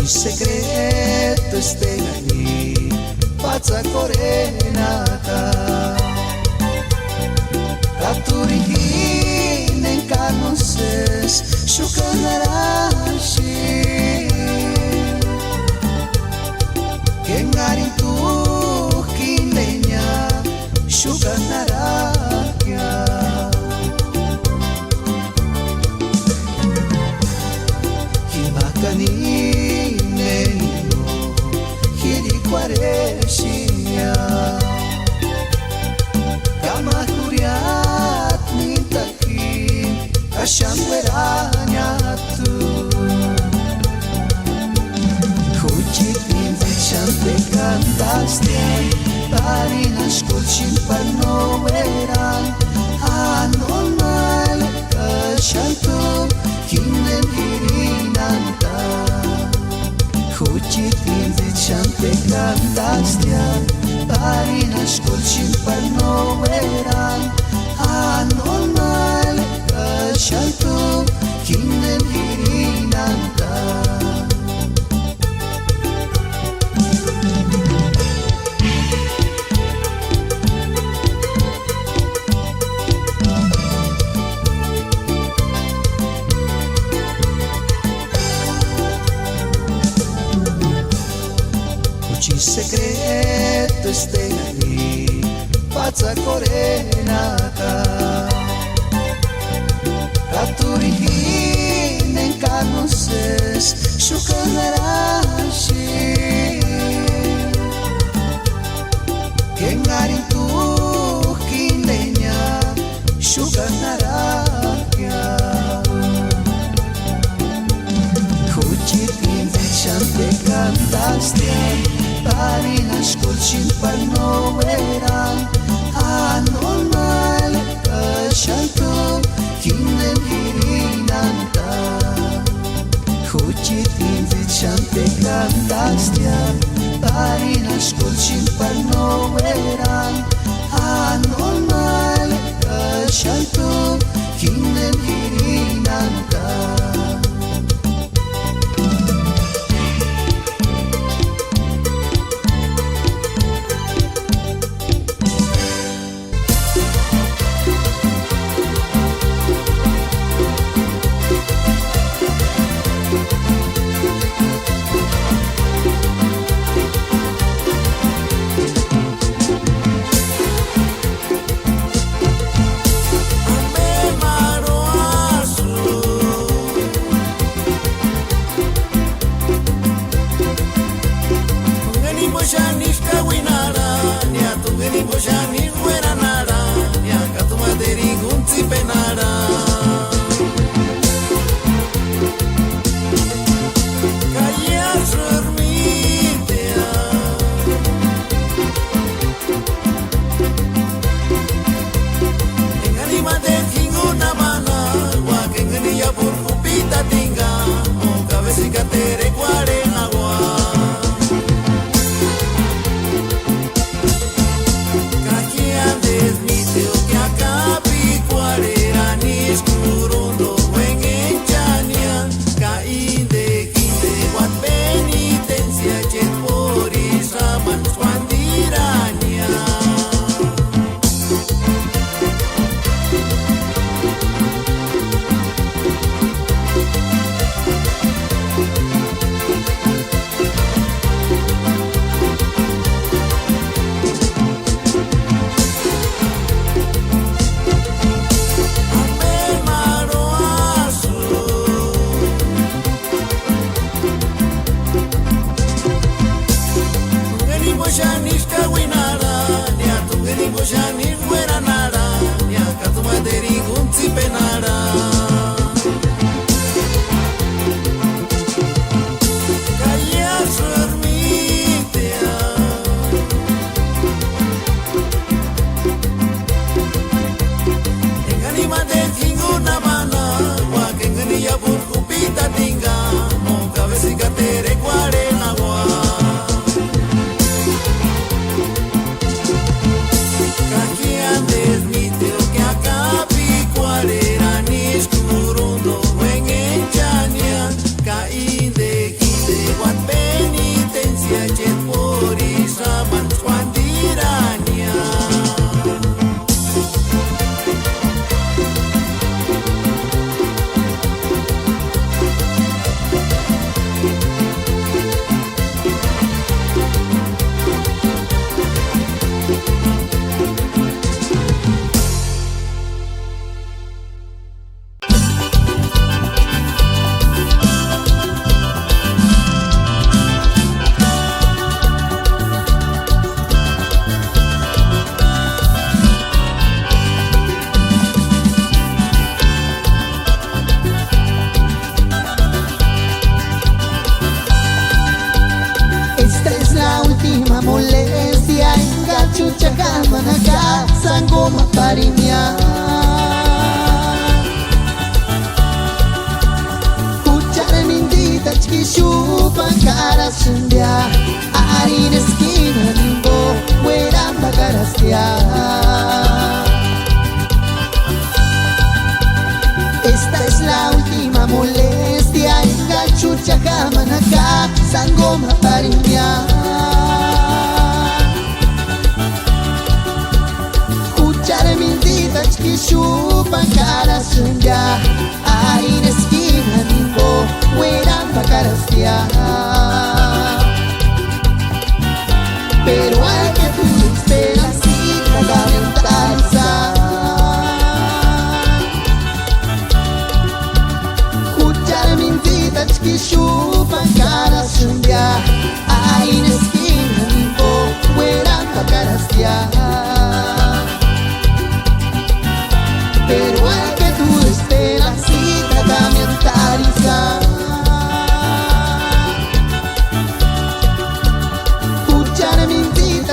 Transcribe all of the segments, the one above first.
secreto este ahí, fața corenata. Taturihine encarnoses, shukanarashi. Kengarin tu kinenya, shukanarakia. Himakanine no, hirikwareshia. Kamakuriat nitaki, kashangweranyatu. Hujit invicante cantaste, parinas colchin panoveran. Anormal kashantu, kinen hirinanta. Hujit invicante cantaste, parinas colchin panoveran. Anormal kashantu, kinen hirinanta. Secreto este ahí, fața corenata. Taturihine encarnoses, shukanarashi. Kengarin tu kinenya, shukanarakia. Hujit invicante cantaste, parinas colchin panoveran. Anormal kashantu, kinen hirinanta. Hujit invicante cantaste, parinas colchin panoveran. Anormal kashantu, kinen hirinanta. manaka sangoma parinya Kuchara mindita chkishupan cara sundia Ari en esquina limbo Hueramba carastia Esta es la última molestia en la chucha camanacá sangoma pariña Cuchara mindita chkishupan cara sundia Ari en esquina limbo Hueramba carastia Pero hay que tu esperancita da mentalizar Cuchara mindita chkishupan cara sundia Ahí en esquina limbo Hueramba carastia Pero hay que tu esperancita da mentalizar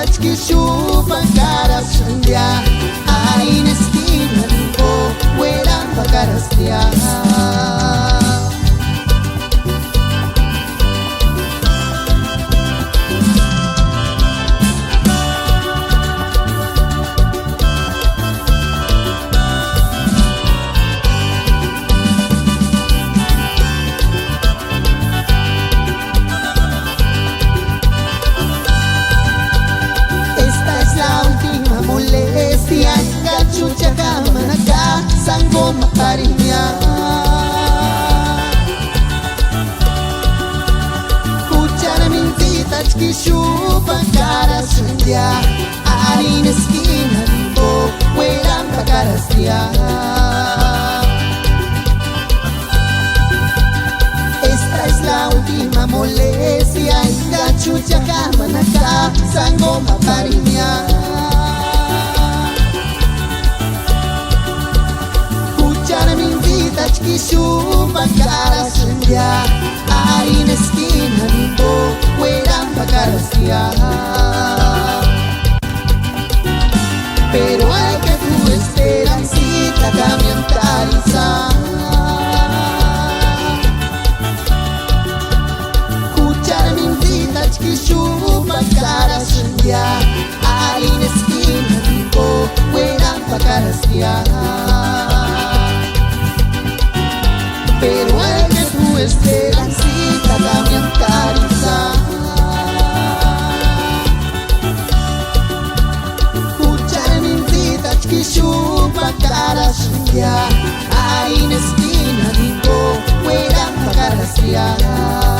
Chkishupan cara sundia Ahí en esquina limbo Hueramba carastia Chucha camanacá, sangoma pariña Cuchara mindita chkishupan cara sundia Ari en esquina limbo Hueramba carastia Esta es la última molestia en la chucha camanacá, sangoma pariña Chkishupan cara sundia Ahí en esquina limbo Hueramba carastia Pero hay que tu esperancita da mentalizar Cuchara mindita chkishupan cara sundia Ahí en esquina limbo Hueramba carastia Pero hay que tu esperancita da mentalizar Cuchara mindita chkishupan cara sundia Ahí en esquina limbo Hueramba carastia